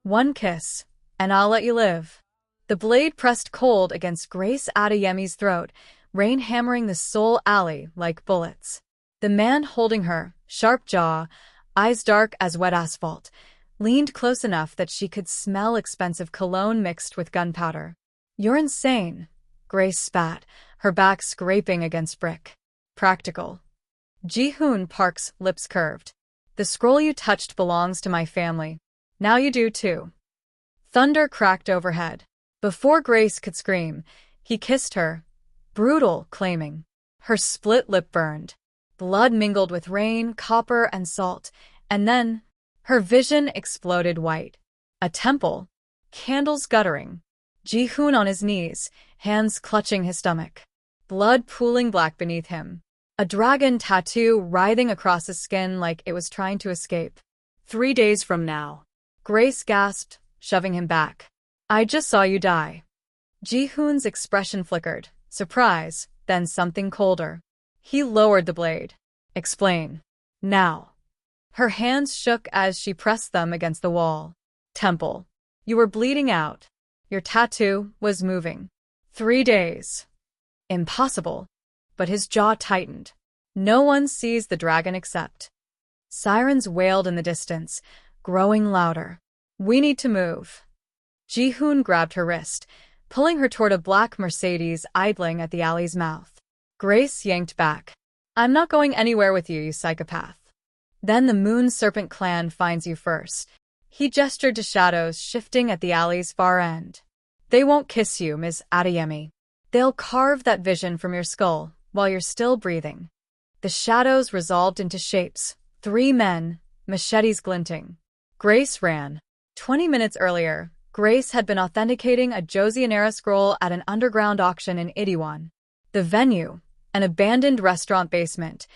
One kiss, and I'll let you live. The blade pressed cold against Grace Adeyemi's throat, rain hammering the Seoul alley like bullets. The man holding her, sharp jaw, eyes dark as wet asphalt, leaned close enough that she could smell expensive cologne mixed with gunpowder. "You're insane," Grace spat, her back scraping against brick. "Practical." Ji-Hoon Park's lips curved. "The scroll you touched belongs to my family. Now you do too." Thunder cracked overhead. Before Grace could scream, he kissed her, brutal, claiming. Her split lip burned. Blood mingled with rain, copper, and salt, and then her vision exploded white. A temple, candles guttering, Ji-Hoon on his knees, hands clutching his stomach. Blood pooling black beneath him. A dragon tattoo writhing across his skin like it was trying to escape. 3 days from now. Grace gasped, shoving him back. "I just saw you die." Ji-Hoon's expression flickered, surprise, then something colder. He lowered the blade. "Explain. Now." Her hands shook as she pressed them against the wall. "Temple. You were bleeding out. Your tattoo was moving. 3 days. Impossible." But his jaw tightened. "No one sees the dragon except." Sirens wailed in the distance, growing louder. "We need to move." Ji-Hoon grabbed her wrist, pulling her toward a black Mercedes idling at the alley's mouth. Grace yanked back. "I'm not going anywhere with you, you psychopath. Then the Moon Serpent clan finds you first." He gestured to shadows shifting at the alley's far end. "They won't kiss you, Ms. Adeyemi. They'll carve that vision from your skull while you're still breathing." The shadows resolved into shapes. 3 men, machetes glinting. Grace ran. 20 minutes earlier, Grace had been authenticating a Joseon-era scroll at an underground auction in Itaewon. The venue, an abandoned restaurant basement,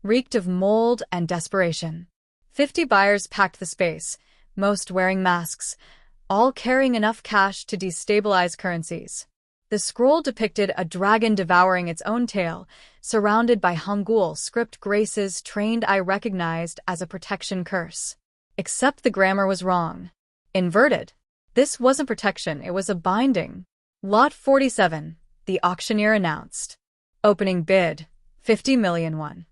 reeked of mold and desperation. 50 buyers packed the space, most wearing masks, all carrying enough cash to destabilize currencies. The scroll depicted a dragon devouring its own tail, surrounded by Hangul script Grace's trained eye recognized as a protection curse. Except the grammar was wrong. Inverted. This wasn't protection, it was a binding. Lot 47, the auctioneer announced. Opening bid, 50 million won.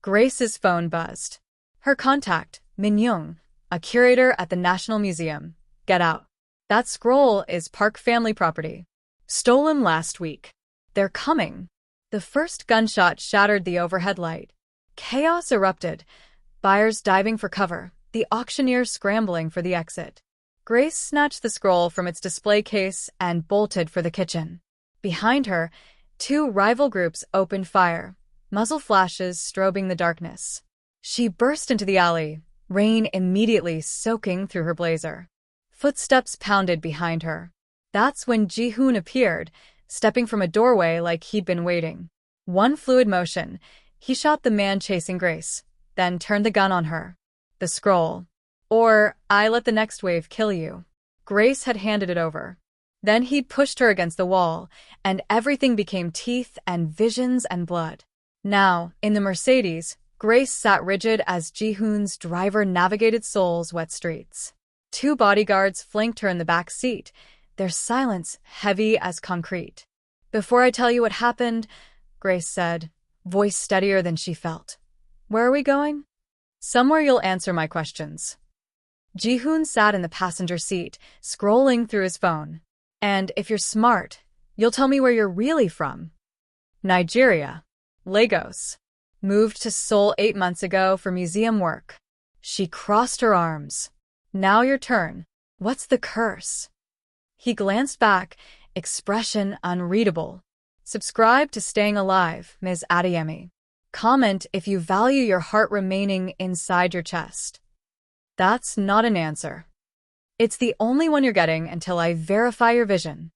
Grace's phone buzzed. Her contact, Min Young, a curator at the National Museum. "Get out. That scroll is Park family property. Stolen last week. They're coming." The first gunshot shattered the overhead light. Chaos erupted, buyers diving for cover, the auctioneer scrambling for the exit. Grace snatched the scroll from its display case and bolted for the kitchen. Behind her, 2 rival groups opened fire, muzzle flashes strobing the darkness. She burst into the alley, rain immediately soaking through her blazer. Footsteps pounded behind her. That's when Ji-Hoon appeared, stepping from a doorway like he'd been waiting. One fluid motion, he shot the man chasing Grace, then turned the gun on her. The scroll. Or, "I let the next wave kill you." Grace had handed it over. Then he pushed her against the wall, and everything became teeth and visions and blood. Now, in the Mercedes, Grace sat rigid as Ji-Hoon's driver navigated Seoul's wet streets. 2 bodyguards flanked her in the back seat, their silence heavy as concrete. "Before I tell you what happened," Grace said, voice steadier than she felt. "Where are we going?" "Somewhere you'll answer my questions." Ji-Hoon sat in the passenger seat, scrolling through his phone. "And if you're smart, you'll tell me where you're really from." "Nigeria. Lagos. Moved to Seoul 8 months ago for museum work." She crossed her arms. "Now your turn. What's the curse?" He glanced back, expression unreadable. "Subscribe to Staying Alive, Ms. Adeyemi. Comment if you value your heart remaining inside your chest." "That's not an answer. It's the only one you're getting until I verify your vision."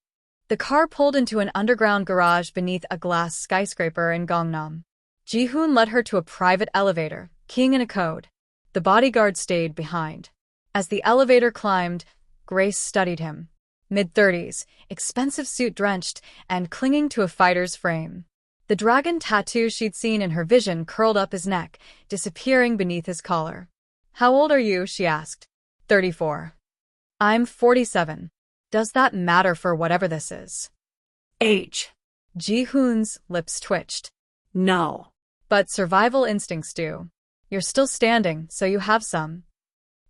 The car pulled into an underground garage beneath a glass skyscraper in Gangnam. Ji-Hoon led her to a private elevator, keying in a code. The bodyguard stayed behind. As the elevator climbed, Grace studied him. Mid-30s, expensive suit drenched, and clinging to a fighter's frame. The dragon tattoo she'd seen in her vision curled up his neck, disappearing beneath his collar. "How old are you?" she asked. 34. I'm 47. Does that matter for whatever this is? Age. Ji-Hoon's lips twitched. No. But survival instincts do. You're still standing, so you have some.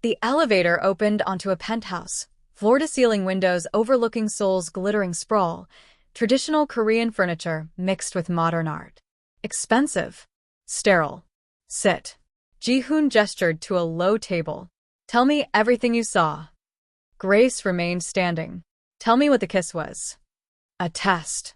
The elevator opened onto a penthouse, floor-to-ceiling windows overlooking Seoul's glittering sprawl, traditional Korean furniture mixed with modern art. Expensive. Sterile. Sit. Ji-Hoon gestured to a low table. Tell me everything you saw. Grace remained standing. Tell me what the kiss was. A test.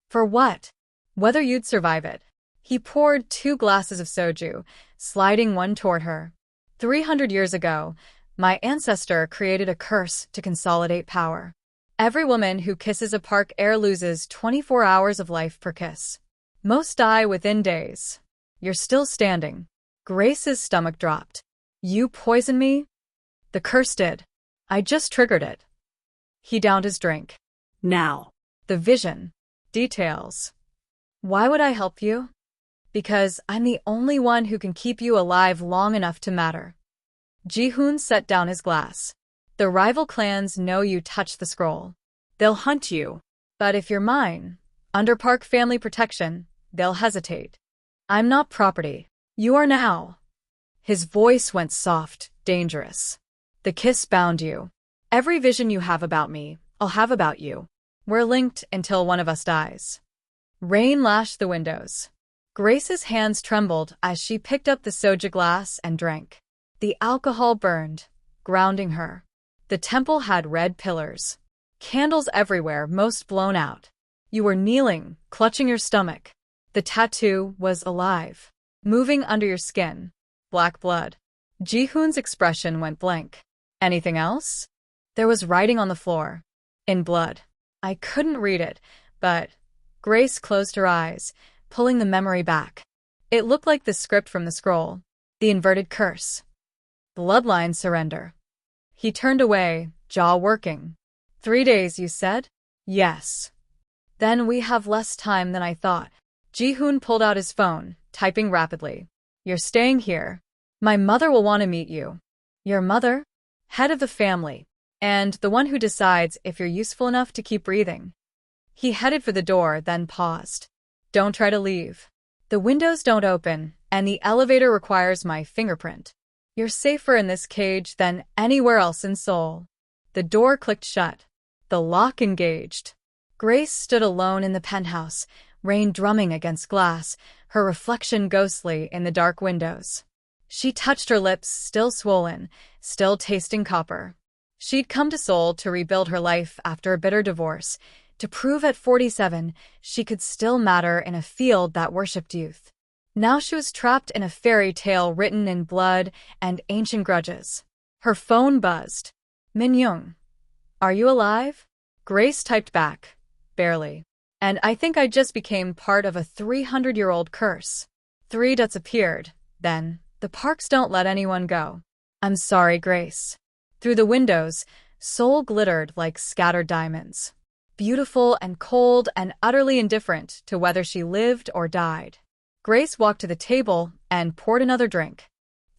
For what? Whether you'd survive it. He poured 2 glasses of soju, sliding one toward her. 300 years ago, my ancestor created a curse to consolidate power. Every woman who kisses a park heir loses 24 hours of life per kiss. Most die within days. You're still standing. Grace's stomach dropped. You poisoned me? The curse did. I just triggered it. He downed his drink. Now. The vision. Details. Why would I help you? Because I'm the only one who can keep you alive long enough to matter. Ji-Hoon set down his glass. The rival clans know you touched the scroll. They'll hunt you. But if you're mine, under Park family protection, they'll hesitate. I'm not property. You are now. His voice went soft, dangerous. The kiss bound you. Every vision you have about me, I'll have about you. We're linked until one of us dies. Rain lashed the windows. Grace's hands trembled as she picked up the soju glass and drank. The alcohol burned, grounding her. The temple had red pillars. Candles everywhere, most blown out. You were kneeling, clutching your stomach. The tattoo was alive, moving under your skin. Black blood. Ji-Hoon's expression went blank. Anything else? There was writing on the floor. In blood. I couldn't read it, but Grace closed her eyes, pulling the memory back. It looked like the script from the scroll. The inverted curse. Bloodline surrender. He turned away, jaw working. 3 days, you said? Yes. Then we have less time than I thought. Ji-Hoon pulled out his phone, typing rapidly. You're staying here. My mother will want to meet you. Your mother? Head of the family. And the one who decides if you're useful enough to keep breathing. He headed for the door, then paused. Don't try to leave. The windows don't open, and the elevator requires my fingerprint. You're safer in this cage than anywhere else in Seoul. The door clicked shut. The lock engaged. Grace stood alone in the penthouse, rain drumming against glass, her reflection ghostly in the dark windows. She touched her lips, still swollen, still tasting copper. She'd come to Seoul to rebuild her life after a bitter divorce, to prove at 47 she could still matter in a field that worshipped youth. Now she was trapped in a fairy tale written in blood and ancient grudges. Her phone buzzed. Min-young. Are you alive? Grace typed back. Barely. And I think I just became part of a 300-year-old curse. 3 dots appeared. Then, the parks don't let anyone go. I'm sorry, Grace. Through the windows, Seoul glittered like scattered diamonds. Beautiful and cold and utterly indifferent to whether she lived or died. Grace walked to the table and poured another drink.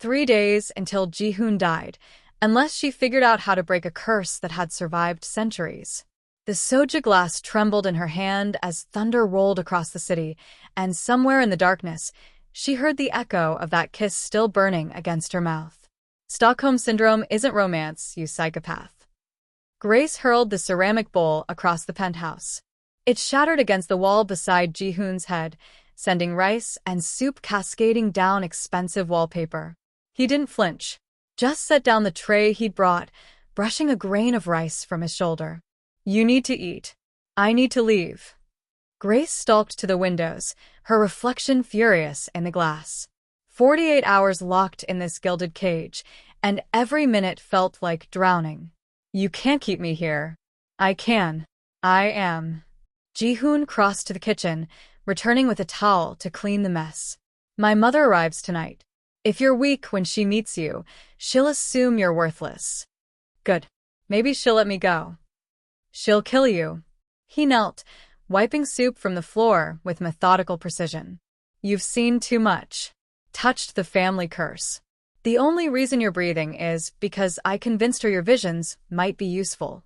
3 days until Ji-Hoon died, unless she figured out how to break a curse that had survived centuries. The soju glass trembled in her hand as thunder rolled across the city, and somewhere in the darkness, she heard the echo of that kiss still burning against her mouth. Stockholm Syndrome isn't romance, you psychopath. Grace hurled the ceramic bowl across the penthouse. It shattered against the wall beside Ji-Hoon's head, sending rice and soup cascading down expensive wallpaper. He didn't flinch, just set down the tray he'd brought, brushing a grain of rice from his shoulder. You need to eat. I need to leave. Grace stalked to the windows, her reflection furious in the glass. 48 hours locked in this gilded cage, and every minute felt like drowning. You can't keep me here. I can. I am. Ji-Hoon crossed to the kitchen, returning with a towel to clean the mess. My mother arrives tonight. If you're weak when she meets you, she'll assume you're worthless. Good. Maybe she'll let me go. She'll kill you. He knelt, wiping soup from the floor with methodical precision. You've seen too much. Touched the family curse. The only reason you're breathing is because I convinced her your visions might be useful.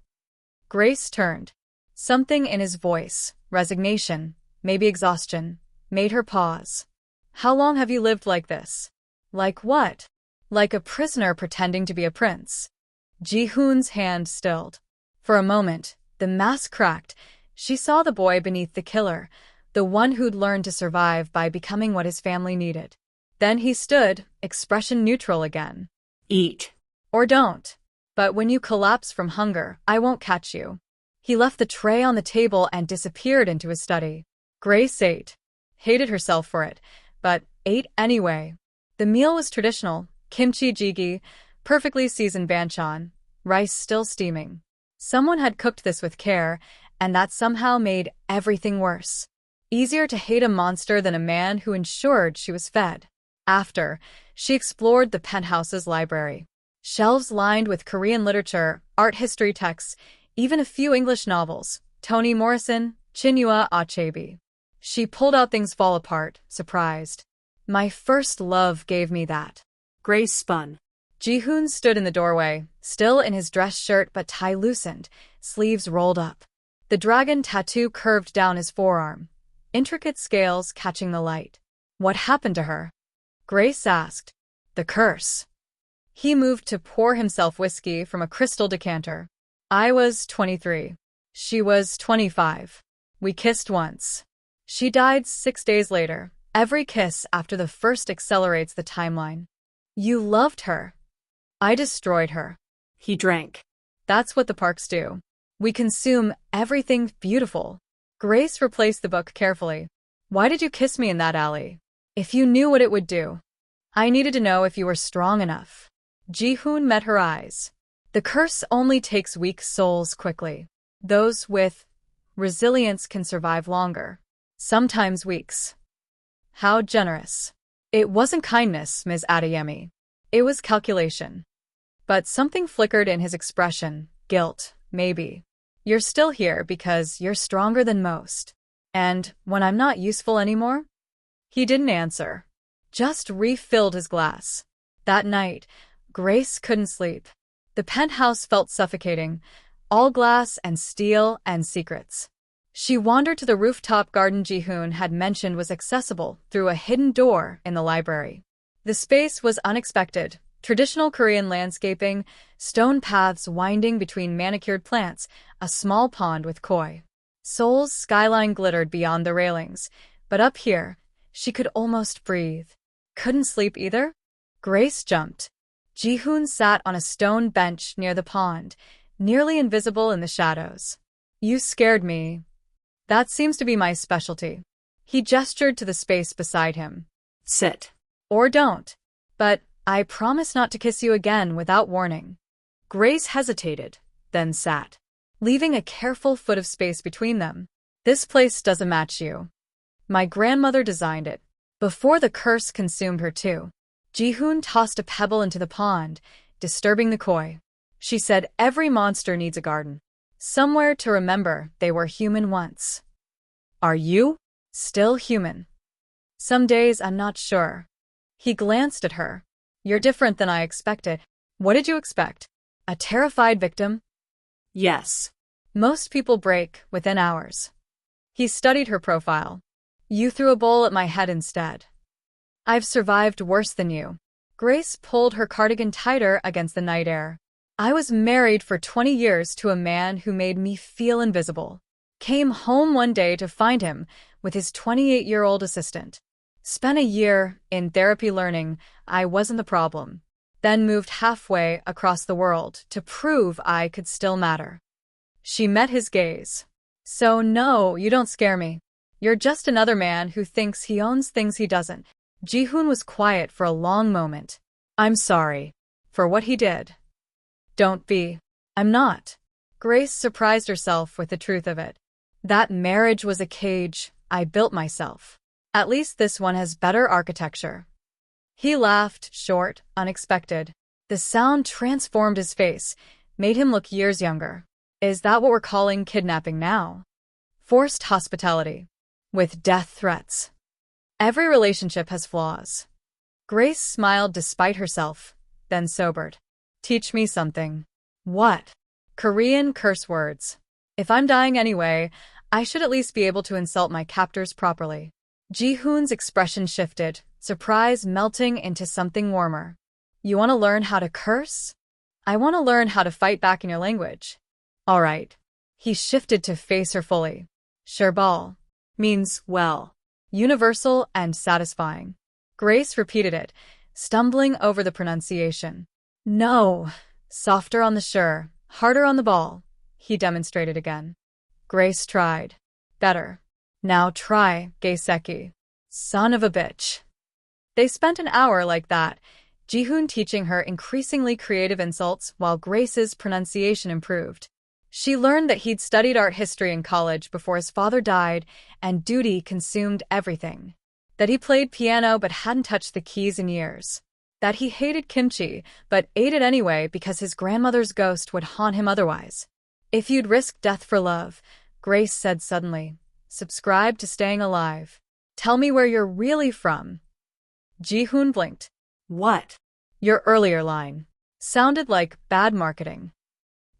Grace turned. Something in his voice, resignation, maybe exhaustion, made her pause. How long have you lived like this? Like what? Like a prisoner pretending to be a prince. Ji-Hoon's hand stilled. For a moment, the mask cracked. She saw the boy beneath the killer, the one who'd learned to survive by becoming what his family needed. Then he stood, expression neutral again. Eat. Or don't. But when you collapse from hunger, I won't catch you. He left the tray on the table and disappeared into his study. Grace ate. Hated herself for it, but ate anyway. The meal was traditional, kimchi jjigae, perfectly seasoned banchan, rice still steaming. Someone had cooked this with care, and that somehow made everything worse. Easier to hate a monster than a man who ensured she was fed. After, she explored the penthouse's library. Shelves lined with Korean literature, art history texts, even a few English novels, Toni Morrison, Chinua Achebe. She pulled out things fall apart, surprised. My first love gave me that. Grace spun. Ji-Hoon stood in the doorway, still in his dress shirt but tie loosened, sleeves rolled up. The dragon tattoo curved down his forearm, intricate scales catching the light. What happened to her? Grace asked. The curse. He moved to pour himself whiskey from a crystal decanter. I was 23. She was 25. We kissed once. She died 6 days later. Every kiss after the first accelerates the timeline. You loved her. I destroyed her. He drank. That's what the parks do. We consume everything beautiful. Grace replaced the book carefully. Why did you kiss me in that alley? If you knew what it would do. I needed to know if you were strong enough. Ji-Hoon met her eyes. The curse only takes weak souls quickly. Those with resilience can survive longer. Sometimes weeks. How generous. It wasn't kindness, Ms. Adeyemi. It was calculation. But something flickered in his expression. Guilt, maybe. You're still here because you're stronger than most. And when I'm not useful anymore? He didn't answer. Just refilled his glass. That night, Grace couldn't sleep. The penthouse felt suffocating, all glass and steel and secrets. She wandered to the rooftop garden Ji-Hoon had mentioned was accessible through a hidden door in the library. The space was unexpected. Traditional Korean landscaping, stone paths winding between manicured plants, a small pond with koi. Seoul's skyline glittered beyond the railings, but up here, she could almost breathe. Couldn't sleep either? Grace jumped. Ji-Hoon sat on a stone bench near the pond, nearly invisible in the shadows. You scared me. That seems to be my specialty. He gestured to the space beside him. Sit. Or don't. But I promise not to kiss you again without warning. Grace hesitated, then sat, leaving a careful foot of space between them. This place doesn't match you. My grandmother designed it, before the curse consumed her too. Ji-Hoon tossed a pebble into the pond, disturbing the koi. She said every monster needs a garden. Somewhere to remember they were human once. Are you still human? Some days I'm not sure. He glanced at her. You're different than I expected. What did you expect? A terrified victim? Yes. Most people break within hours. He studied her profile. You threw a bowl at my head instead. I've survived worse than you. Grace pulled her cardigan tighter against the night air. I was married for 20 years to a man who made me feel invisible. Came home one day to find him with his 28-year-old assistant. Spent a year in therapy learning I wasn't the problem. Then moved halfway across the world to prove I could still matter. She met his gaze. So no, you don't scare me. You're just another man who thinks he owns things he doesn't. Ji-Hoon was quiet for a long moment. I'm sorry. For what he did. Don't be. I'm not. Grace surprised herself with the truth of it. That marriage was a cage I built myself. At least this one has better architecture. He laughed, short, unexpected. The sound transformed his face, made him look years younger. Is that what we're calling kidnapping now? Forced hospitality. With death threats. Every relationship has flaws. Grace smiled despite herself, then sobered. Teach me something. What? Korean curse words. If I'm dying anyway, I should at least be able to insult my captors properly. Ji-Hoon's expression shifted, surprise melting into something warmer. You want to learn how to curse? I want to learn how to fight back in your language. All right. He shifted to face her fully. Sherbal means well, universal and satisfying. Grace repeated it, stumbling over the pronunciation. No, softer on the sure, harder on the ball, he demonstrated again. Grace tried. Better. Now try, Gaiseki. Son of a bitch. They spent an hour like that, Ji-Hoon teaching her increasingly creative insults while Grace's pronunciation improved. She learned that he'd studied art history in college before his father died and duty consumed everything. That he played piano but hadn't touched the keys in years. That he hated kimchi but ate it anyway because his grandmother's ghost would haunt him otherwise. If you'd risk death for love, Grace said suddenly, subscribe to staying alive. Tell me where you're really from. Ji-Hoon blinked. What? Your earlier line. Sounded like bad marketing.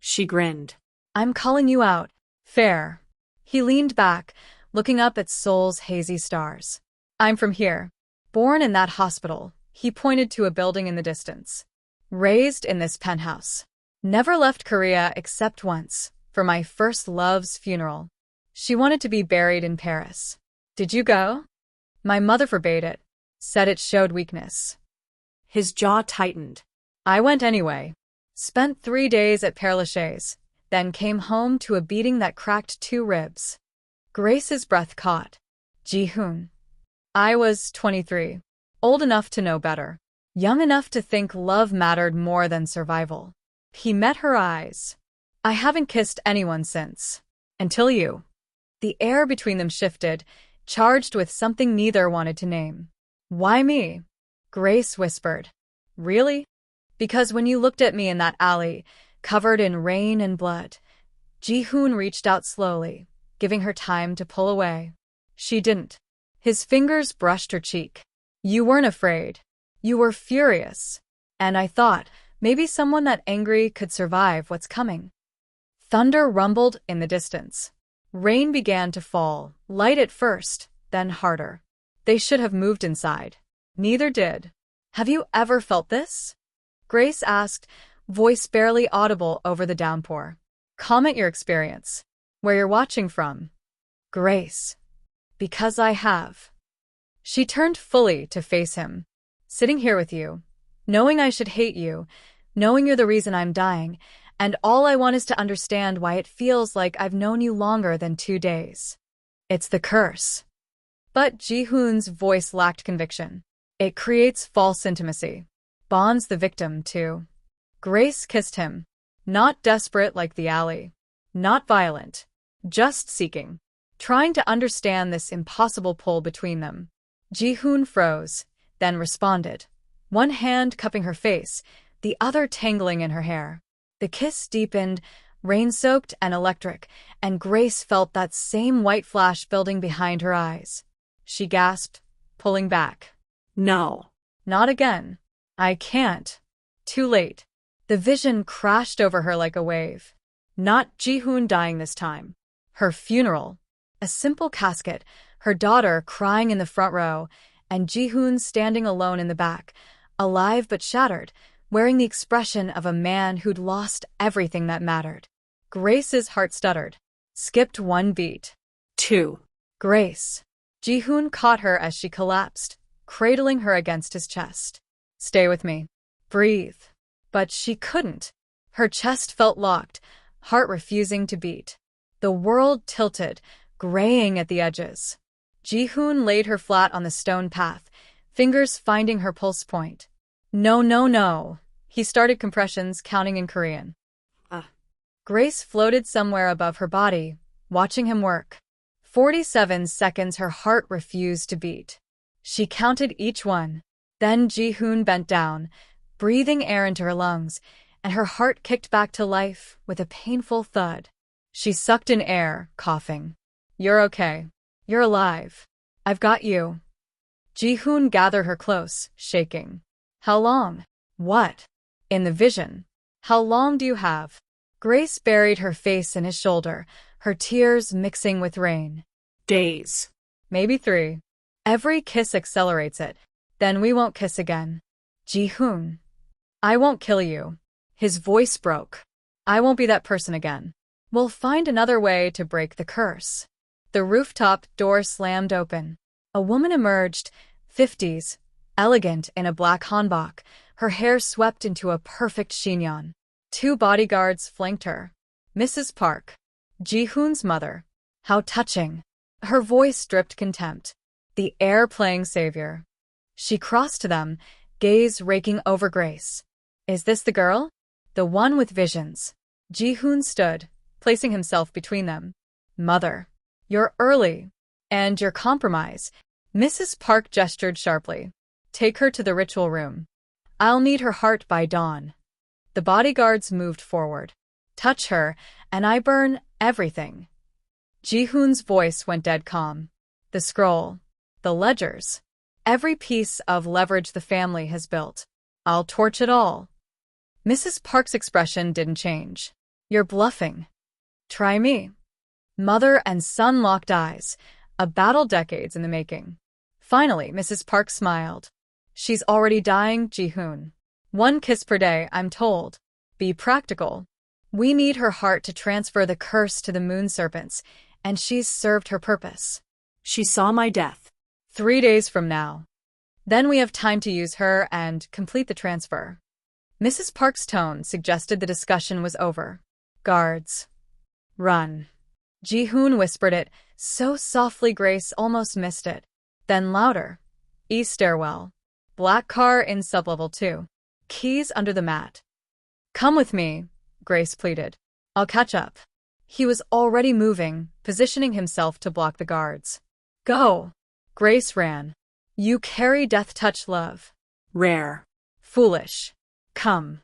She grinned. I'm calling you out. Fair. He leaned back, looking up at Seoul's hazy stars. I'm from here. Born in that hospital, he pointed to a building in the distance. Raised in this penthouse. Never left Korea except once, for my first love's funeral. She wanted to be buried in Paris. Did you go? My mother forbade it. Said it showed weakness. His jaw tightened. I went anyway. Spent 3 days at Père Lachaise, then came home to a beating that cracked 2 ribs. Grace's breath caught. Ji-Hoon. I was 23. Old enough to know better. Young enough to think love mattered more than survival. He met her eyes. I haven't kissed anyone since. Until you. The air between them shifted, charged with something neither wanted to name. Why me? Grace whispered. Really? Because when you looked at me in that alley, covered in rain and blood, Ji-Hoon reached out slowly, giving her time to pull away. She didn't. His fingers brushed her cheek. You weren't afraid. You were furious. And I thought, maybe someone that angry could survive what's coming. Thunder rumbled in the distance. Rain began to fall, light at first, then harder. They should have moved inside. Neither did. Have you ever felt this? Grace asked, voice barely audible over the downpour. Comment your experience. Where you're watching from. Grace. Because I have. She turned fully to face him. Sitting here with you, knowing I should hate you, knowing you're the reason I'm dying, and all I want is to understand why it feels like I've known you longer than 2 days. It's the curse. But Ji-Hoon's voice lacked conviction. It creates false intimacy. Bonds the victim, too. Grace kissed him. Not desperate like the alley. Not violent. Just seeking. Trying to understand this impossible pull between them. Ji-Hoon froze, then responded. One hand cupping her face, the other tangling in her hair. The kiss deepened, rain-soaked and electric, and Grace felt that same white flash building behind her eyes. She gasped, pulling back. No. Not again. I can't. Too late. The vision crashed over her like a wave. Not Ji-Hoon dying this time. Her funeral. A simple casket, her daughter crying in the front row, and Ji-Hoon standing alone in the back, alive but shattered, wearing the expression of a man who'd lost everything that mattered. Grace's heart stuttered. Skipped 1 beat. 2. Grace. Ji-Hoon caught her as she collapsed, cradling her against his chest. Stay with me. Breathe. But she couldn't. Her chest felt locked, heart refusing to beat. The world tilted, graying at the edges. Ji-Hoon laid her flat on the stone path, fingers finding her pulse point. No, no, no. He started compressions, counting in Korean. Grace floated somewhere above her body, watching him work. 47 seconds her heart refused to beat. She counted each one. Then Ji-Hoon bent down, breathing air into her lungs, and her heart kicked back to life with a painful thud. She sucked in air, coughing. You're okay. You're alive. I've got you. Ji-Hoon gathered her close, shaking. How long? What? In the vision. How long do you have? Grace buried her face in his shoulder, her tears mixing with rain. Days. Maybe 3. Every kiss accelerates it. Then we won't kiss again. Ji-Hoon. I won't kill you. His voice broke. I won't be that person again. We'll find another way to break the curse. The rooftop door slammed open. A woman emerged, 50s, elegant in a black hanbok, her hair swept into a perfect chignon. 2 bodyguards flanked her. Mrs. Park. Ji-Hoon's mother. How touching. Her voice dripped contempt. The heir playing savior. She crossed to them, gaze raking over Grace. Is this the girl? The one with visions. Ji-Hoon stood, placing himself between them. Mother. You're early. And you're compromised. Mrs. Park gestured sharply. Take her to the ritual room. I'll need her heart by dawn. The bodyguards moved forward. Touch her, and I burn everything. Ji-Hoon's voice went dead calm. The scroll. The ledgers. Every piece of leverage the family has built. I'll torch it all. Mrs. Park's expression didn't change. You're bluffing. Try me. Mother and son locked eyes, a battle decades in the making. Finally, Mrs. Park smiled. She's already dying, Ji-Hoon. 1 kiss per day, I'm told. Be practical. We need her heart to transfer the curse to the moon serpents, and she's served her purpose. She saw my death. 3 days from now. Then we have time to use her and complete the transfer. Mrs. Park's tone suggested the discussion was over. Guards. Run. Ji-Hoon whispered it, so softly Grace almost missed it. Then louder. East stairwell. Black car in sublevel 2. Keys under the mat. Come with me, Grace pleaded. I'll catch up. He was already moving, positioning himself to block the guards. Go. Grace ran. You carry death touch love. Rare. Foolish. Come.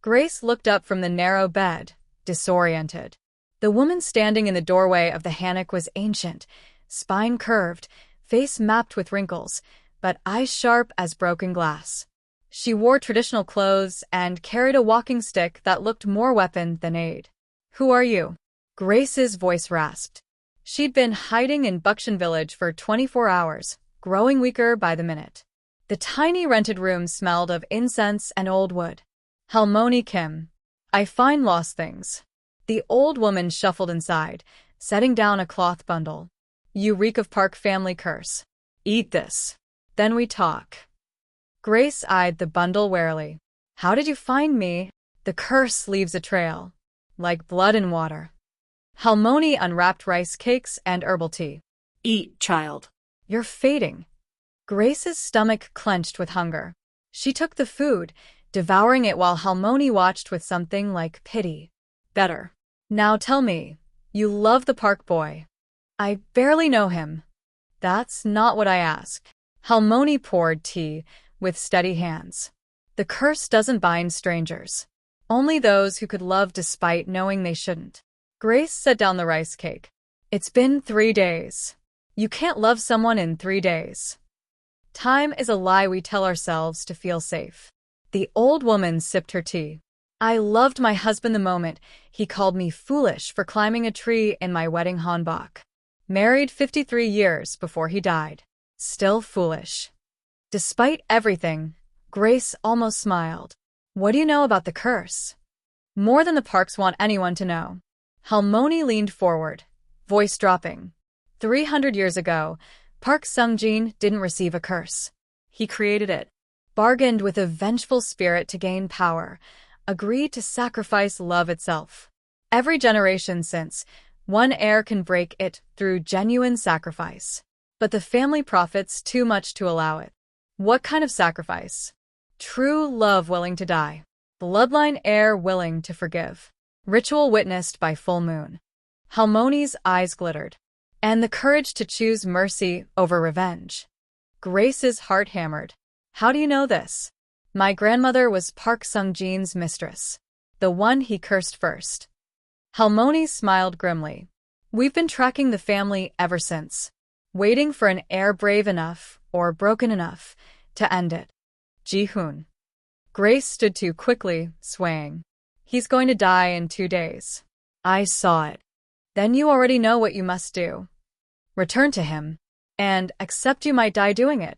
Grace looked up from the narrow bed, disoriented. The woman standing in the doorway of the hammock was ancient, spine curved, face mapped with wrinkles, but eyes sharp as broken glass. She wore traditional clothes and carried a walking stick that looked more weapon than aid. Who are you? Grace's voice rasped. She'd been hiding in Buckshin Village for 24 hours, growing weaker by the minute. The tiny rented room smelled of incense and old wood. Helmon Kim. I find lost things. The old woman shuffled inside, setting down a cloth bundle. You reek of Park family curse. Eat this. Then we talk. Grace eyed the bundle warily. How did you find me? The curse leaves a trail. Like blood in water. Helmon unwrapped rice cakes and herbal tea. Eat, child. You're fading. Grace's stomach clenched with hunger. She took the food, devouring it while Helmon watched with something like pity. Better. Now tell me, you love the Park boy. I barely know him. That's not what I ask. Helmon poured tea with steady hands. The curse doesn't bind strangers. Only those who could love despite knowing they shouldn't. Grace set down the rice cake. It's been 3 days. You can't love someone in 3 days. Time is a lie we tell ourselves to feel safe. The old woman sipped her tea. I loved my husband the moment he called me foolish for climbing a tree in my wedding hanbok. Married 53 years before he died. Still foolish. Despite everything, Grace almost smiled. What do you know about the curse? More than the Parks want anyone to know. Helmon leaned forward, voice dropping. 300 years ago, Park Sung-jin didn't receive a curse. He created it. Bargained with a vengeful spirit to gain power. Agreed to sacrifice love itself. Every generation since, one heir can break it through genuine sacrifice. But the family profits too much to allow it. What kind of sacrifice? True love willing to die. Bloodline heir willing to forgive. Ritual witnessed by full moon. Helmon's eyes glittered. And the courage to choose mercy over revenge. Grace's heart hammered. How do you know this? My grandmother was Park Sung-jin's mistress. The one he cursed first. Helmon smiled grimly. We've been tracking the family ever since. waiting for an heir brave enough or broken enough to end it. Ji-Hoon. Grace stood too quickly, swaying. He's going to die in 2 days. I saw it. Then you already know what you must do. Return to him, and accept you might die doing it.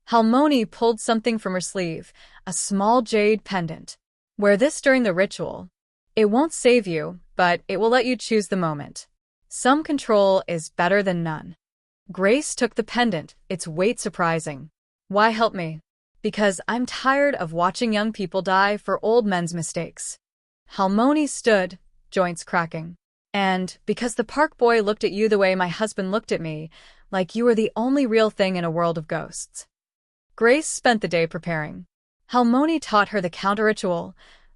Helmon pulled something from her sleeve, a small jade pendant. Wear this during the ritual. It won't save you, but it will let you choose the moment. Some control is better than none. Grace took the pendant, its weight surprising. Why help me? Because I'm tired of watching young people die for old men's mistakes. Helmon stood, joints cracking. And because the park boy looked at you the way my husband looked at me, like you were the only real thing in a world of ghosts. Grace spent the day preparing. Helmon taught her the counter-ritual,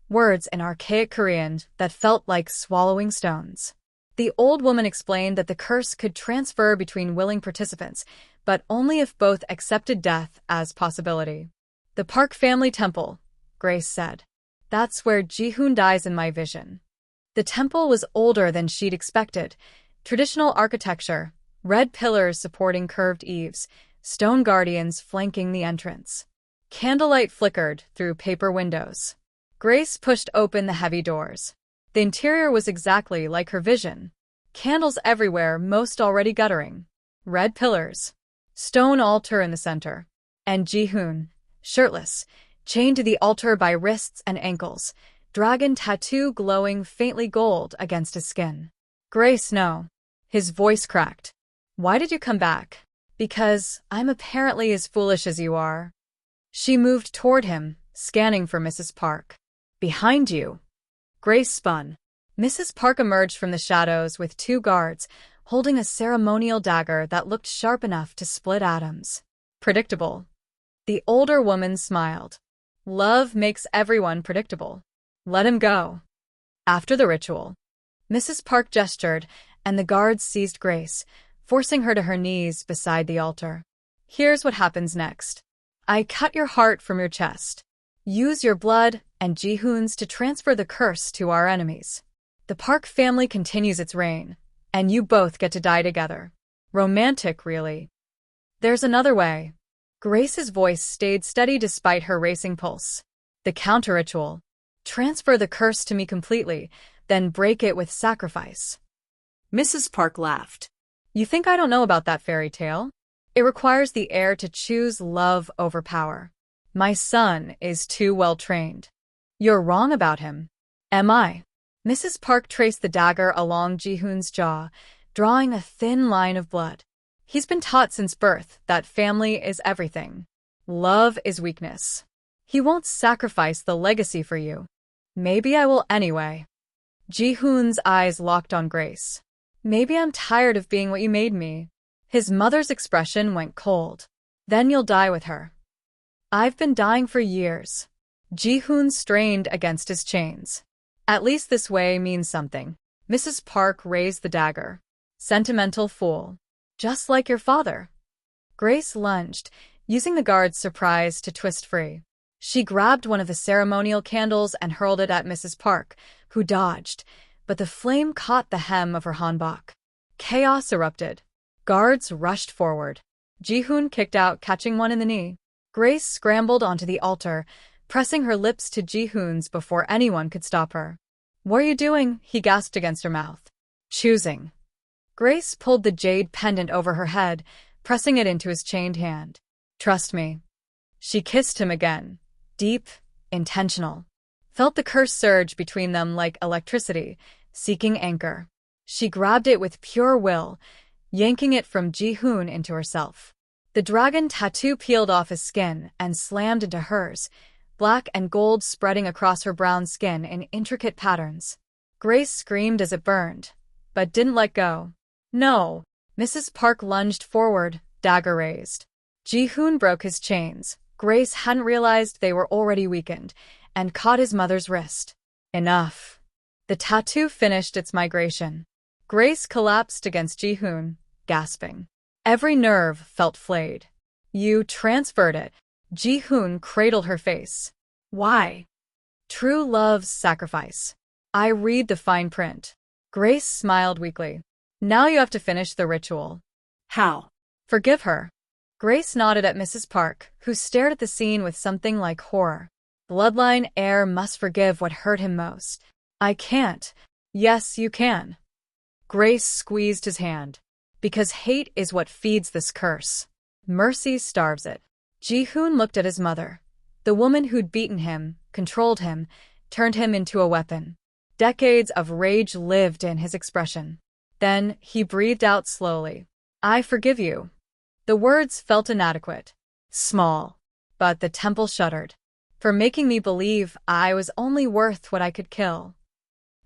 words in archaic Korean that felt like swallowing stones. The old woman explained that the curse could transfer between willing participants, but only if both accepted death as possibility. The Park family temple, Grace said. That's where Ji-Hoon dies in my vision. The temple was older than she'd expected. Traditional architecture, red pillars supporting curved eaves, stone guardians flanking the entrance. Candlelight flickered through paper windows. Grace pushed open the heavy doors. The interior was exactly like her vision. Candles everywhere, most already guttering. Red pillars. Stone altar in the center. And Ji-Hoon, shirtless, chained to the altar by wrists and ankles, dragon tattoo glowing faintly gold against his skin. Grace, no. His voice cracked. Why did you come back? Because I'm apparently as foolish as you are. She moved toward him, scanning for Mrs. Park. Behind you. Grace spun. Mrs. Park emerged from the shadows with 2 guards, holding a ceremonial dagger that looked sharp enough to split atoms. Predictable. The older woman smiled. Love makes everyone predictable. Let him go. After the ritual, Mrs. Park gestured, and the guards seized Grace, forcing her to her knees beside the altar. Here's what happens next. I cut your heart from your chest. Use your blood and Ji-Hoon's to transfer the curse to our enemies. The Park family continues its reign, and you both get to die together. Romantic, really. There's another way. Grace's voice stayed steady despite her racing pulse. The counter-ritual. Transfer the curse to me completely, then break it with sacrifice. Mrs. Park laughed. You think I don't know about that fairy tale? It requires the heir to choose love over power. My son is too well trained. You're wrong about him. Am I? Mrs. Park traced the dagger along Ji-Hoon's jaw, drawing a thin line of blood. He's been taught since birth that family is everything. Love is weakness. He won't sacrifice the legacy for you. Maybe I will anyway. Ji-Hoon's eyes locked on Grace. Maybe I'm tired of being what you made me. His mother's expression went cold. Then you'll die with her. I've been dying for years. Ji-Hoon strained against his chains. At least this way means something. Mrs. Park raised the dagger. Sentimental fool. Just like your father. Grace lunged, using the guard's surprise to twist free. She grabbed one of the ceremonial candles and hurled it at Mrs. Park, who dodged, but the flame caught the hem of her hanbok. Chaos erupted. Guards rushed forward. Ji-Hoon kicked out, catching one in the knee. Grace scrambled onto the altar, pressing her lips to Ji-Hoon's before anyone could stop her. What are you doing? He gasped against her mouth. Choosing. Grace pulled the jade pendant over her head, pressing it into his chained hand. Trust me. She kissed him again. Deep, intentional. Felt the curse surge between them like electricity, seeking anchor. She grabbed it with pure will, yanking it from Ji-Hoon into herself. The dragon tattoo peeled off his skin and slammed into hers, black and gold spreading across her brown skin in intricate patterns. Grace screamed as it burned, but didn't let go. No! Mrs. Park lunged forward, dagger raised. Ji-Hoon broke his chains. Grace hadn't realized they were already weakened, and caught his mother's wrist. Enough. The tattoo finished its migration. Grace collapsed against Ji-Hoon, gasping. Every nerve felt flayed. You transferred it. Ji-Hoon cradled her face. Why? True love's sacrifice. I read the fine print. Grace smiled weakly. Now you have to finish the ritual. How? Forgive her. Grace nodded at Mrs. Park, who stared at the scene with something like horror. Bloodline heir must forgive what hurt him most. I can't. Yes, you can. Grace squeezed his hand. Because hate is what feeds this curse. Mercy starves it. Ji-Hoon looked at his mother. The woman who'd beaten him, controlled him, turned him into a weapon. Decades of rage lived in his expression. Then he breathed out slowly. I forgive you. The words felt inadequate. Small. But the temple shuddered. For making me believe I was only worth what I could kill.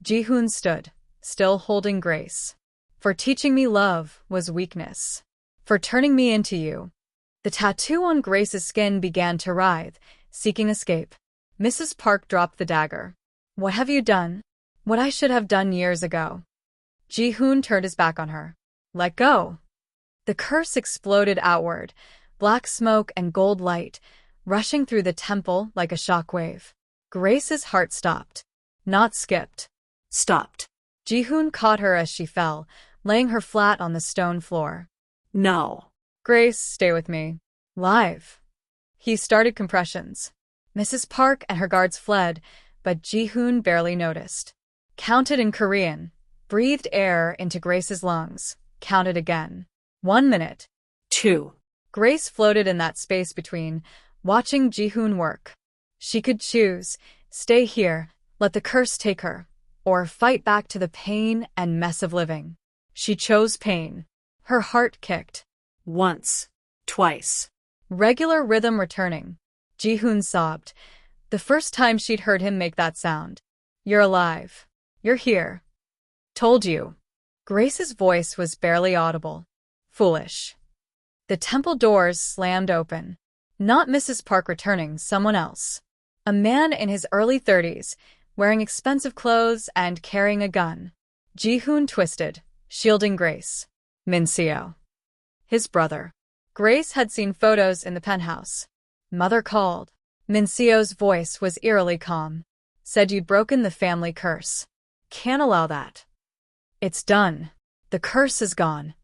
Ji-Hoon stood, still holding Grace. For teaching me love was weakness. For turning me into you. The tattoo on Grace's skin began to writhe, seeking escape. Mrs. Park dropped the dagger. What have you done? What I should have done years ago. Ji-Hoon turned his back on her. Let go. The curse exploded outward, black smoke and gold light, rushing through the temple like a shockwave. Grace's heart stopped. Not skipped. Stopped. Ji-Hoon caught her as she fell, laying her flat on the stone floor. No. Grace, stay with me. Live. He started compressions. Mrs. Park and her guards fled, but Ji-Hoon barely noticed. Counted in Korean. Breathed air into Grace's lungs. Counted again. 1 minute. 2. Grace floated in that space between, watching Ji-Hoon work. She could choose, stay here, let the curse take her, or fight back to the pain and mess of living. She chose pain. Her heart kicked. Once. Twice. Regular rhythm returning. Ji-Hoon sobbed. The first time she'd heard him make that sound. You're alive. You're here. Told you. Grace's voice was barely audible. Foolish. The temple doors slammed open. Not Mrs. Park returning, someone else. A man in his early 30s, wearing expensive clothes and carrying a gun. Ji-Hoon twisted, shielding Grace. Min-seo. His brother. Grace had seen photos in the penthouse. Mother called. Min-seo's voice was eerily calm. Said you'd broken the family curse. Can't allow that. It's done. The curse is gone.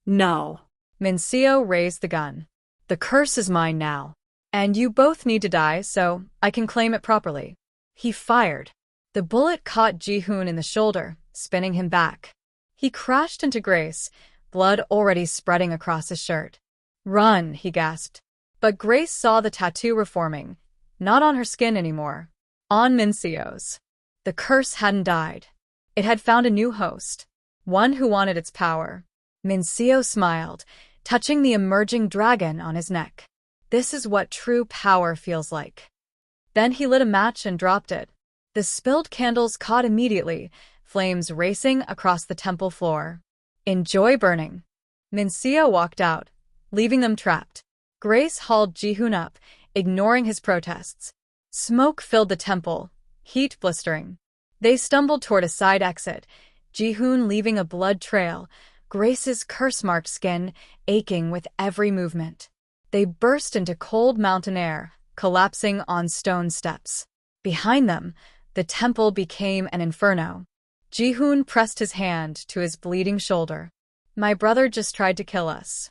No. Min-seo raised the gun. The curse is mine now. And you both need to die so I can claim it properly. He fired. The bullet caught Ji-Hoon in the shoulder, spinning him back. He crashed into Grace, blood already spreading across his shirt. Run, he gasped. But Grace saw the tattoo reforming, not on her skin anymore. On Min-seo's. The curse hadn't died. It had found a new host, one who wanted its power. Min-seo smiled, touching the emerging dragon on his neck. This is what true power feels like. Then he lit a match and dropped it. The spilled candles caught immediately, flames racing across the temple floor. Enjoy burning. Min-seo walked out, leaving them trapped. Grace hauled Ji-Hoon up, ignoring his protests. Smoke filled the temple, heat blistering. They stumbled toward a side exit, Ji-Hoon leaving a blood trail, Grace's curse-marked skin aching with every movement. They burst into cold mountain air, collapsing on stone steps. Behind them, the temple became an inferno. Ji-Hoon pressed his hand to his bleeding shoulder. My brother just tried to kill us.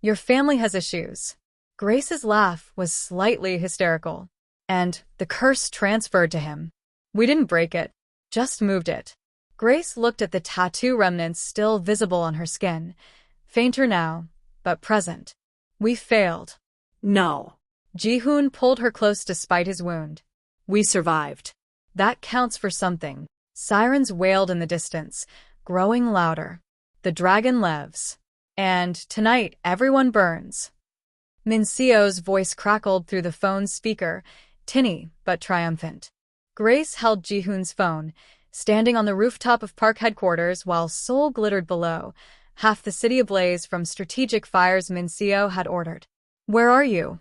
Your family has issues. Grace's laugh was slightly hysterical. And the curse transferred to him. We didn't break it, just moved it. Grace looked at the tattoo remnants still visible on her skin, fainter now, but present. We failed. No. Ji-Hoon pulled her close despite his wound. We survived. That counts for something. Sirens wailed in the distance, growing louder. The dragon lives. And tonight everyone burns. Min-seo's voice crackled through the phone's speaker, tinny but triumphant. Grace held Ji-Hoon's phone, standing on the rooftop of park headquarters while Seoul glittered below, half the city ablaze from strategic fires Min-seo had ordered. Where are you?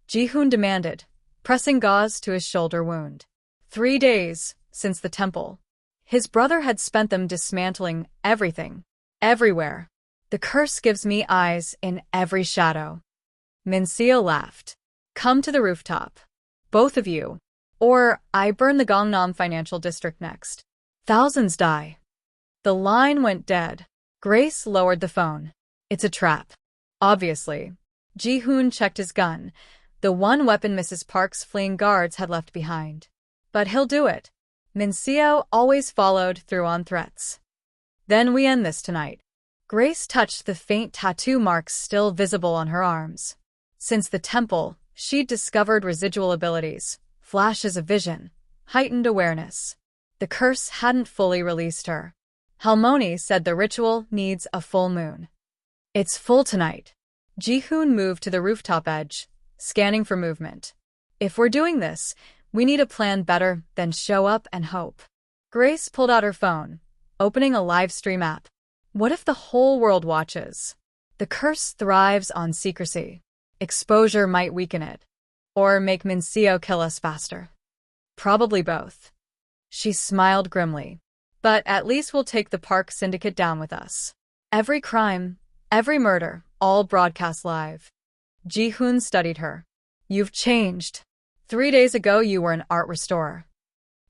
Ji-Hoon demanded, pressing gauze to his shoulder wound. 3 days since the temple. His brother had spent them dismantling everything, everywhere. The curse gives me eyes in every shadow. Min-seo laughed. Come to the rooftop. Both of you. Or I burn the Gangnam Financial District next. Thousands die. The line went dead. Grace lowered the phone. It's a trap. Obviously. Ji-Hoon checked his gun, the one weapon Mrs. Park's fleeing guards had left behind. But he'll do it. Min-seo always followed through on threats. Then we end this tonight. Grace touched the faint tattoo marks still visible on her arms. Since the temple, she'd discovered residual abilities, flashes of vision, heightened awareness. The curse hadn't fully released her. Helmon said the ritual needs a full moon. It's full tonight. Ji-Hoon moved to the rooftop edge, scanning for movement. If we're doing this, we need a plan better than show up and hope. Grace pulled out her phone, opening a live stream app. What if the whole world watches? The curse thrives on secrecy. Exposure might weaken it. Or make Min-seo kill us faster. Probably both. She smiled grimly. But at least we'll take the Park Syndicate down with us. Every crime, every murder, all broadcast live. Ji-Hoon studied her. You've changed. 3 days ago you were an art restorer.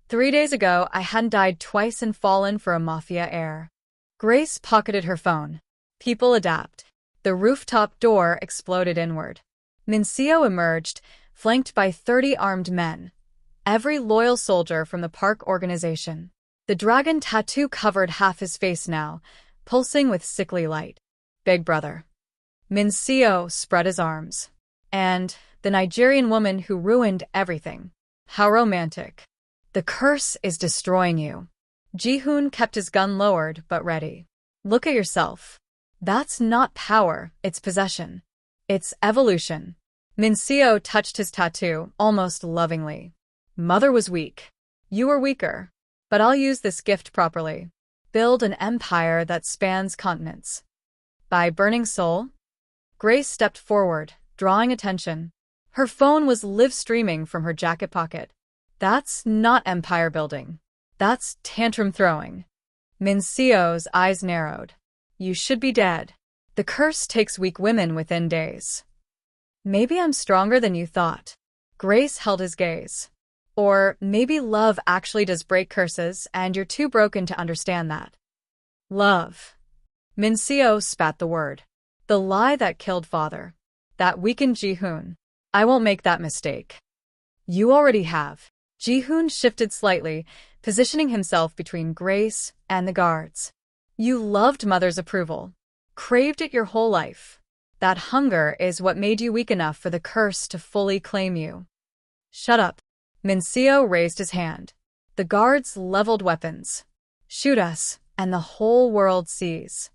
3 days ago I hadn't died twice and fallen for a MAFIA heir. Grace pocketed her phone. People adapt. The rooftop door exploded inward. Min-seo emerged, flanked by 30 armed men. Every loyal soldier from the Park organization. The dragon tattoo covered half his face now, pulsing with sickly light. Big brother. Min-seo spread his arms. And the Nigerian woman who ruined everything. How romantic. The curse is destroying you. Ji-Hoon kept his gun lowered but ready. Look at yourself. That's not power, it's possession. It's evolution. Min-seo touched his tattoo, almost lovingly. Mother was weak. You were weaker. But I'll use this gift properly. Build an empire that spans continents. By burning Seoul? Grace stepped forward, drawing attention. Her phone was live streaming from her jacket pocket. That's not empire building. That's tantrum throwing. Min-seo's eyes narrowed. You should be dead. The curse takes weak women within days. Maybe I'm stronger than you thought. Grace held his gaze. Or maybe love actually does break curses and you're too broken to understand that. Love. Min-seo spat the word. The lie that killed father. That weakened Ji-Hoon. I won't make that mistake. You already have. Ji-Hoon shifted slightly, positioning himself between Grace and the guards. You loved mother's approval. Craved it your whole life. That hunger is what made you weak enough for the curse to fully claim you. Shut up. Min-seo raised his hand. The guards leveled weapons. Shoot us, and the whole world sees.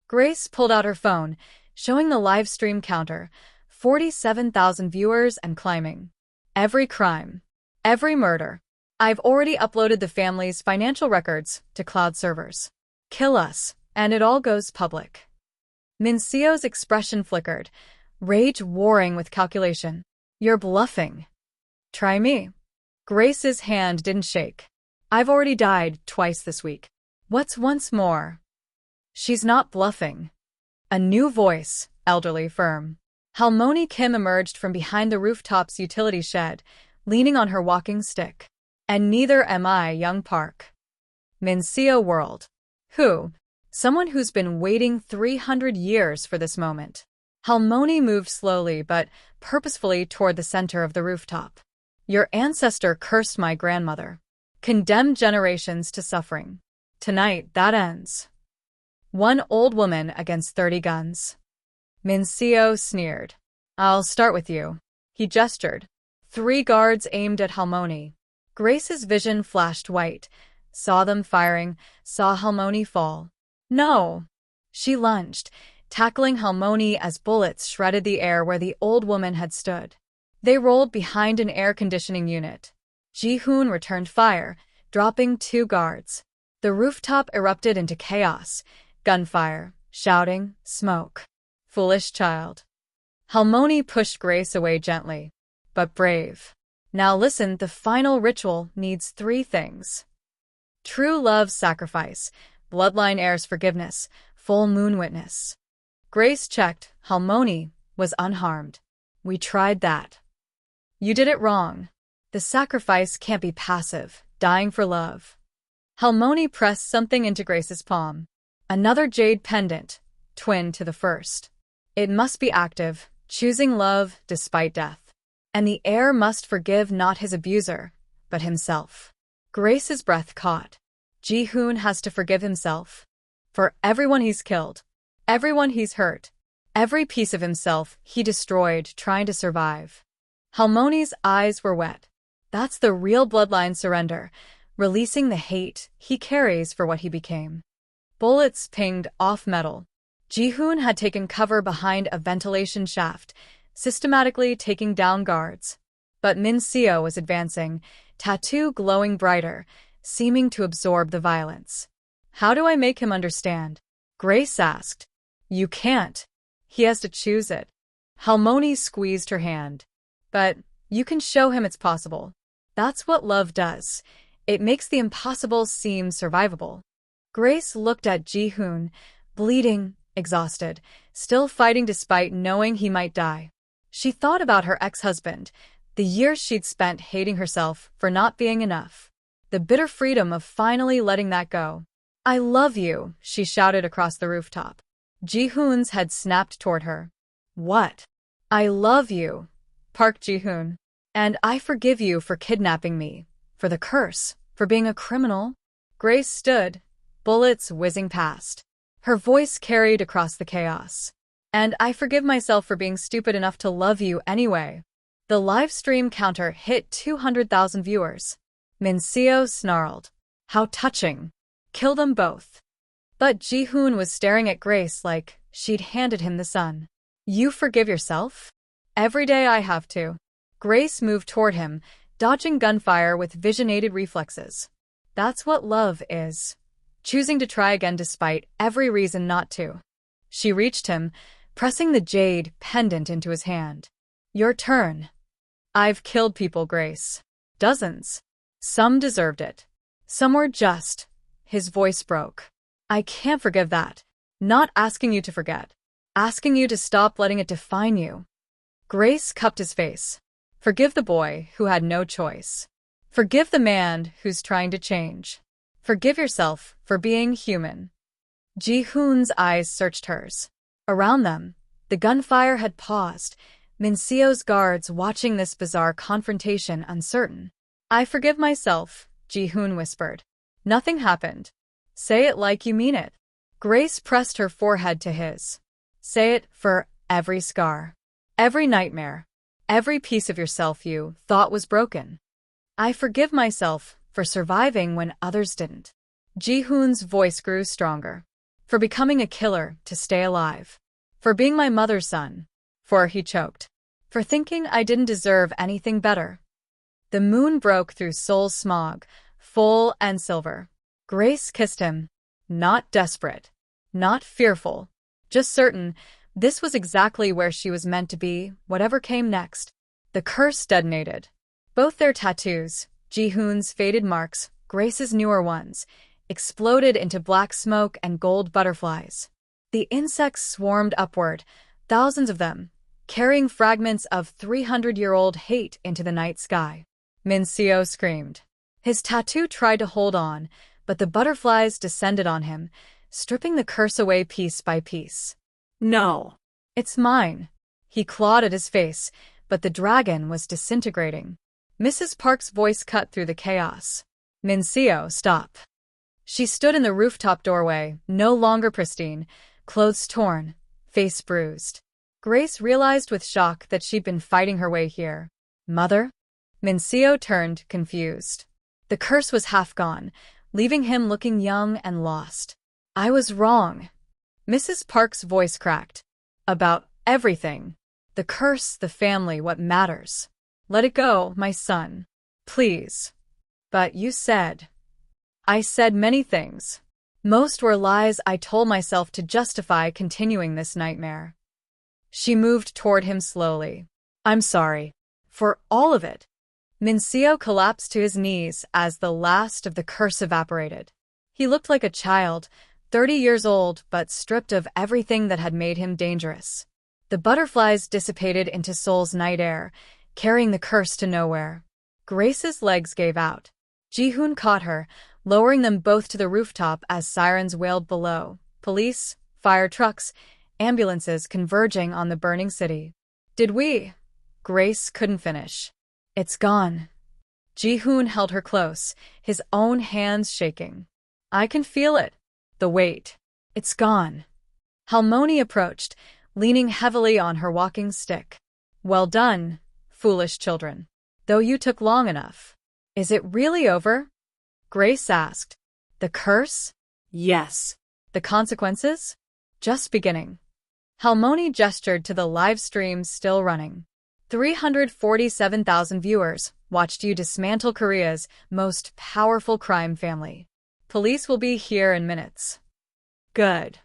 Grace pulled out her phone, showing the live stream counter, 47,000 viewers and climbing. Every crime. Every murder. I've already uploaded the family's financial records to cloud servers. Kill us, and it all goes public. Min-seo's expression flickered, rage warring with calculation. You're bluffing. Try me. Grace's hand didn't shake. I've already died twice this week. What's once more? She's not bluffing. A new voice, elderly, firm. Helmon Kim emerged from behind the rooftop's utility shed, leaning on her walking stick. And neither am I, young Park. Min-seo whirled. Who? Someone who's been waiting 300 years for this moment. Helmon moved slowly but purposefully toward the center of the rooftop. Your ancestor cursed my grandmother. Condemned generations to suffering. Tonight, that ends. One old woman against 30 guns. Min-seo sneered. I'll start with you. He gestured. 3 guards aimed at Helmon. Grace's vision flashed white. Saw them firing, saw Helmon fall. No! She lunged, tackling Helmon as bullets shredded the air where the old woman had stood. They rolled behind an air conditioning unit. Ji-Hoon returned fire, dropping 2 guards. The rooftop erupted into chaos. Gunfire, shouting, smoke. Foolish child. Helmon pushed Grace away gently. But brave. Now listen, the final ritual needs 3 things. True love's sacrifice, bloodline heir's forgiveness, full moon witness. Grace checked. Helmon was unharmed. We tried that. You did it wrong. The sacrifice can't be passive, dying for love. Helmon pressed something into Grace's palm. Another jade pendant, twin to the first. It must be active, choosing love despite death. And the heir must forgive not his abuser, but himself. Grace's breath caught. Ji-Hoon has to forgive himself. For everyone he's killed, everyone he's hurt, every piece of himself he destroyed trying to survive. Helmon's eyes were wet. That's the real bloodline surrender, releasing the hate he carries for what he became. Bullets pinged off metal. Ji-Hoon had taken cover behind a ventilation shaft, systematically taking down guards. But Min-seo was advancing, tattoo glowing brighter, seeming to absorb the violence. How do I make him understand? Grace asked. You can't. He has to choose it. Helmon squeezed her hand. But you can show him it's possible. That's what love does. It makes the impossible seem survivable. Grace looked at Ji-Hoon, bleeding, exhausted, still fighting despite knowing he might die. She thought about her ex-husband, the years she'd spent hating herself for not being enough. The bitter freedom of finally letting that go. I love you, she shouted across the rooftop. Ji-Hoon's head snapped toward her. What? I love you, Park Ji-Hoon. And I forgive you for kidnapping me, for the curse, for being a criminal. Grace stood, bullets whizzing past. Her voice carried across the chaos. And I forgive myself for being stupid enough to love you anyway. The live stream counter hit 200,000 viewers. Min-seo snarled. How touching. Kill them both. But Ji-Hoon was staring at Grace like she'd handed him the sun. You forgive yourself? Every day I have to. Grace moved toward him, dodging gunfire with vision-aided reflexes. That's what love is. Choosing to try again despite every reason not to. She reached him, pressing the jade pendant into his hand. Your turn. I've killed people, Grace. Dozens. Some deserved it. Some were just. His voice broke. I can't forgive that. Not asking you to forget. Asking you to stop letting it define you. Grace cupped his face. Forgive the boy who had no choice. Forgive the man who's trying to change. Forgive yourself for being human. Ji-Hoon's eyes searched hers. Around them, the gunfire had paused, Min-seo's guards watching this bizarre confrontation uncertain. I forgive myself, Ji-Hoon whispered. Nothing happened. Say it like you mean it. Grace pressed her forehead to his. Say it for every scar, every nightmare, every piece of yourself you thought was broken. I forgive myself for surviving when others didn't. Ji-Hoon's voice grew stronger. For becoming a killer to stay alive. For being my mother's son. For he choked. For thinking I didn't deserve anything better. The moon broke through Seoul's smog, full and silver. Grace kissed him. Not desperate. Not fearful. Just certain this was exactly where she was meant to be, whatever came next. The curse detonated. Both their tattoos, Ji-Hoon's faded marks, Grace's newer ones, exploded into black smoke and gold butterflies. The insects swarmed upward, thousands of them, carrying fragments of 300-year-old hate into the night sky. Min-seo screamed. His tattoo tried to hold on, but the butterflies descended on him, stripping the curse away piece by piece. No. It's mine. He clawed at his face, but the dragon was disintegrating. Mrs. Park's voice cut through the chaos. Min-seo, stop. She stood in the rooftop doorway, no longer pristine, clothes torn, face bruised. Grace realized with shock that she'd been fighting her way here. Mother? Min-seo turned, confused. The curse was half gone, leaving him looking young and lost. I was wrong. Mrs. Park's voice cracked. About everything. The curse, the family, what matters. Let it go, my son. Please. But you said. I said many things. Most were lies I told myself to justify continuing this nightmare. She moved toward him slowly. I'm sorry. For all of it. Min-seo collapsed to his knees as the last of the curse evaporated. He looked like a child, 30 years old, but stripped of everything that had made him dangerous. The butterflies dissipated into Seoul's night air, carrying the curse to nowhere. Grace's legs gave out. Ji-Hoon caught her, lowering them both to the rooftop as sirens wailed below. Police, fire trucks, ambulances converging on the burning city. Did we? Grace couldn't finish. It's gone. Ji-Hoon held her close, his own hands shaking. I can feel it. The weight. It's gone. Helmon approached, leaning heavily on her walking stick. Well done, foolish children. Though you took long enough. Is it really over? Grace asked. The curse? Yes. The consequences? Just beginning. Helmon gestured to the live stream still running. 347,000 viewers watched you dismantle Korea's most powerful crime family. Police will be here in minutes. Good.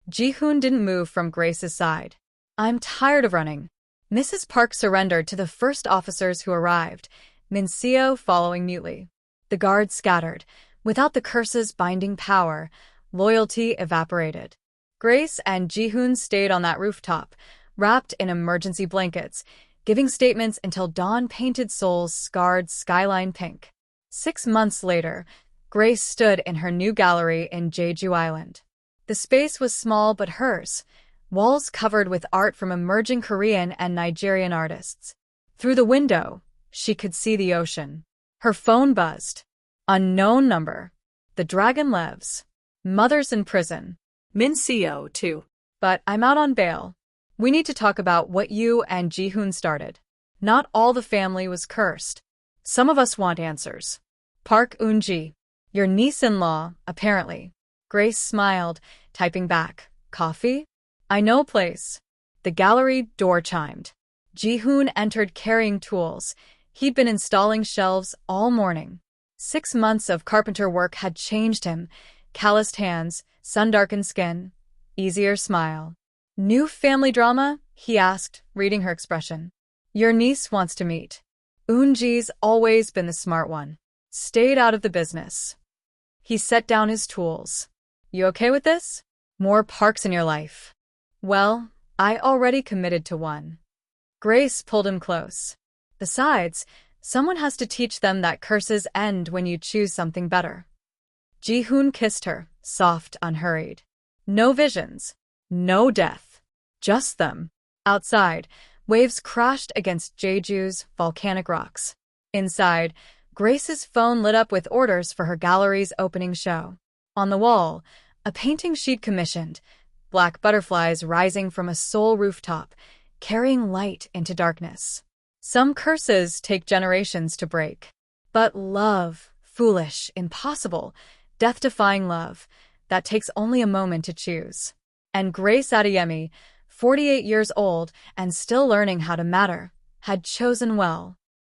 Ji-Hoon didn't move from Grace's side. I'm tired of running. Mrs. Park surrendered to the first officers who arrived, Min-seo following mutely. The guards scattered. Without the curse's binding power, loyalty evaporated. Grace and Ji-Hoon stayed on that rooftop, wrapped in emergency blankets, giving statements until dawn painted Seoul's scarred skyline pink. 6 months later, Grace stood in her new gallery in Jeju Island. The space was small but hers, walls covered with art from emerging Korean and Nigerian artists. Through the window, she could see the ocean. Her phone buzzed. Unknown number. The Dragon Levs. Mother's in prison. Min-seo, too. But I'm out on bail. We need to talk about what you and Ji-Hoon started. Not all the family was cursed. Some of us want answers. Park Eun-ji, your niece-in-law, apparently. Grace smiled, typing back. Coffee? I know a place. The gallery door chimed. Ji-Hoon entered carrying tools. He'd been installing shelves all morning. 6 months of carpenter work had changed him. Calloused hands, sun-darkened skin, easier smile. New family drama? He asked, reading her expression. Your niece wants to meet. Eun-ji's always been the smart one. Stayed out of the business. He set down his tools. You okay with this? More Parks in your life. Well, I already committed to one. Grace pulled him close. Besides, someone has to teach them that curses end when you choose something better. Ji-Hoon kissed her, soft, unhurried. No visions. No death. Just them. Outside, waves crashed against Jeju's volcanic rocks. Inside, Grace's phone lit up with orders for her gallery's opening show. On the wall, a painting she'd commissioned, black butterflies rising from a Seoul rooftop, carrying light into darkness. Some curses take generations to break. But love, foolish, impossible, death-defying love, that takes only a moment to choose. And Grace Adeyemi, 48 years old and still learning how to matter, had chosen well.